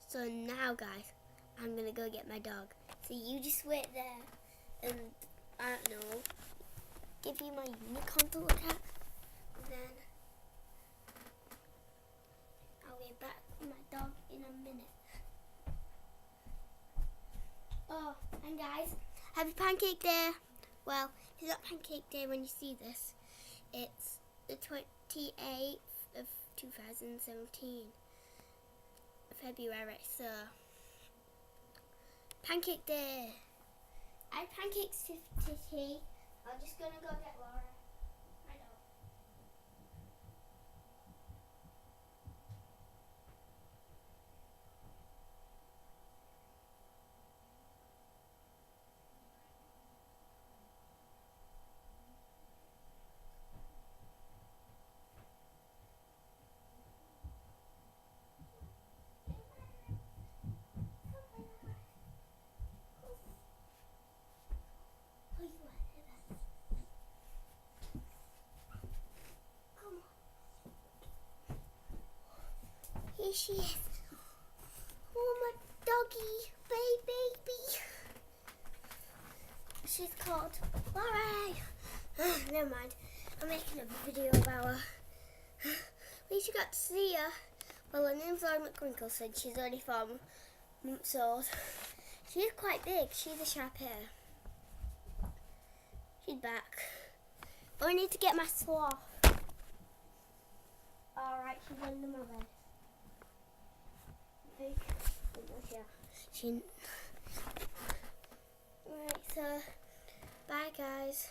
So now, guys, I'm gonna go get my dog. So you just wait there, and I don't know, give you my unicorn to look at, and then I'll be back with my dog in a minute. Oh, and guys, happy Pancake Day. Well, it's not Pancake Day when you see this. It's the 28th of 2017, February, so Pancake Day. I had pancakes to tea. I'm just gonna go get Laura. I know. Here she is. Oh, my doggy, baby. She's called Laura. Never mind. I'm making a video about her. At least you got to see her. Well, her name's Laura mcwrincleson. She's only 4 months old. She's quite big. She's a sharp hair. She's back. Oh, I need to get my sloth. Alright, she's under my bed. Right, so bye guys.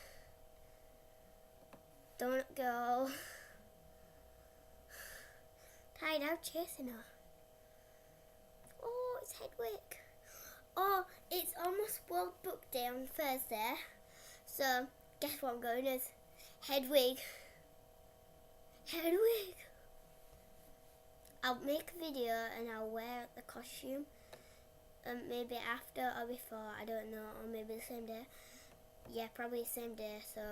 Don't go. Tired out chasing her. Oh, it's Hedwig. Oh, it's almost World Book Day on Thursday. So guess what I'm going as? Hedwig. Hedwig. I'll make a video and I'll wear the costume. Maybe after or before, I don't know, or maybe the same day. Yeah, probably the same day, so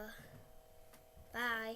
bye.